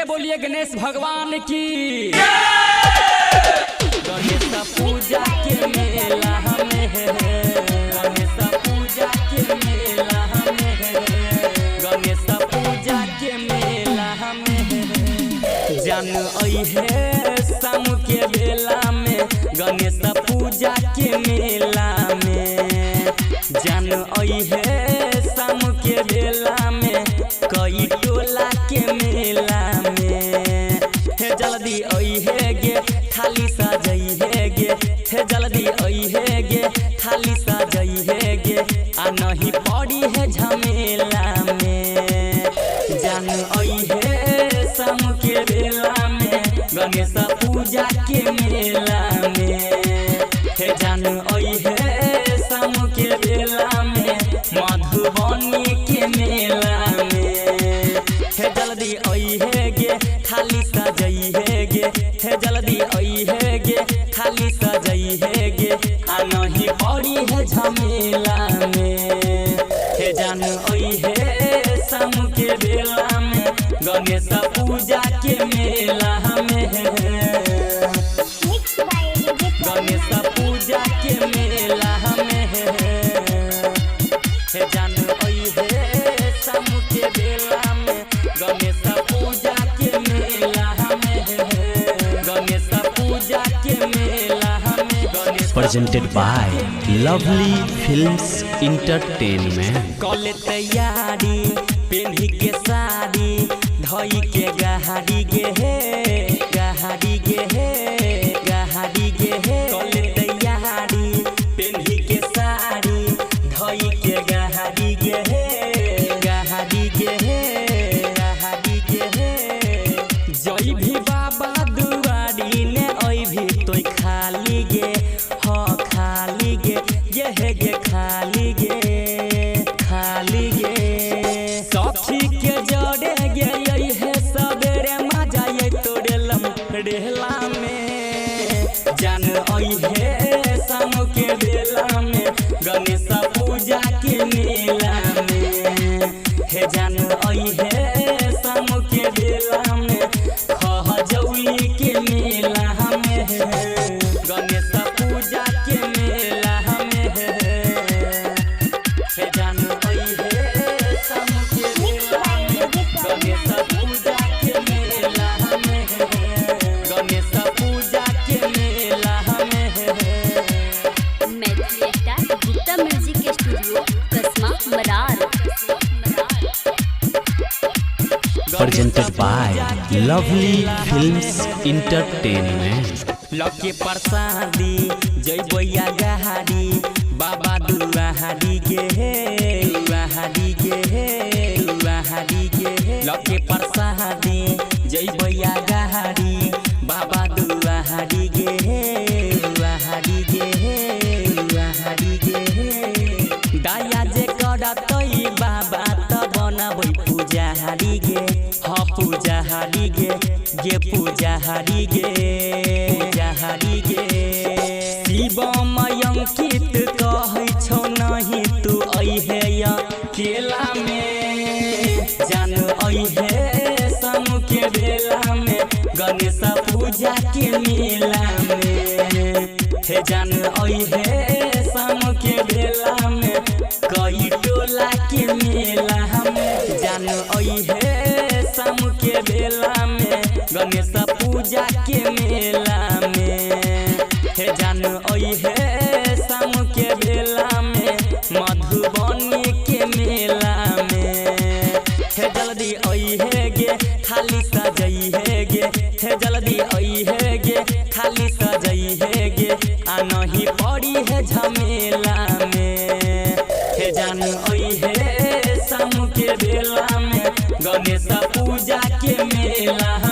बोलिए गणेश भगवान की। गणेश पूजा के मेला हमें है, गणेश पूजा के मेला हमें है, गणेश पूजा के मेला हमें है। जान आई है शाम के बेला में, गणेश पूजा के मेला में। जान आई है शाम के बेला में, कई टोला के मेला में। हे जल्दी आई है गे थाली सजई है गे, हे जल्दी आई है गे थाली सजई है गे, आ नहीं पड़ी है झमेला में। जान आई है शाम के बेला में, गणेश पूजा के मेला में। हे जान आई है शाम के बेला में, मधुबनी के मेला में। हे जल्दी आई है गे थाली सजई है गे, हे जल्दी आई है गे थाली सजई है गे, आ नहीं पड़ी है झमेला में। हे जान आई है शाम के बेला में, गणेश पूजा के मेला में है, गणेश पूजा के मेला में है। हे जान आई है शाम के बेला में, गणेश पूजा के मेला में है, गणेश पूजा के मेला में। Presented by Lovely Films Entertainment। कॉले तैयारी पेन्ही के साड़ी, धोई के गहारी गे हे, गहारी गे हे, गहारी गे हे। कॉले तैयारी पेन्ही के साड़ी, धोई के गहारी गे हे, गहारी गे हे, गहारी गे हे। जई भी बाबा दुआरी ने ओई भी तोय खाली गे, हाँ खाली गे, ये है गे खाली गे, खाली गे। सखी के जड़े गे यही है सबेरे मजा ये तोड़े लम्हेला में। जान आई है शाम के बेला में, गणेश पूजा के मेला में। हे जान आई है शाम के बेला में, खजौली के मेला में है, गणेश पूजा के मेला में है। हे जान आई है शाम के बेला में, गणेश पूजा के मेला में है, गणेश पूजा के मेला में है। Maithili star Gupta music studio Kasma Marar. Presented by Lovely Films Entertainment। लके प्रसादी जय बैया गहारी, बाबा दुआहारी गे हे, दुआहारी गे हे, दुआहारी गे हे। लके प्रसादी जय बैया गहारी, बाबा दुआहारी गे हे, दुआहारी गे हे, दुआहारी गे हे। दाया जे करतई बाबा त बनाबै पूजाहारी गे, हाँ पूजाहारी गे, गे पूजाहारी गे, पूजाहारी गे। शिवम अंकित कहै छौ नहीं तू आई है या केला में। जान आई है शाम के बेला में, गणेश पूजा के मेला में। हे जान आई है शाम के बेला में, कई टोला के मेला में। जान आई है शाम के बेला में, गणेश पूजा के मेला में। हे जान आई है शाम के बेला में, मधुबनी के मेला में। हे जल्दी आई है गे थाली सजई है गे, हे जल्दी आई है गे थाली सजई है गे, आ नहीं पड़ी है झमेला में। हे जान आई है शाम के बेला में, गणेश पूजा के मेला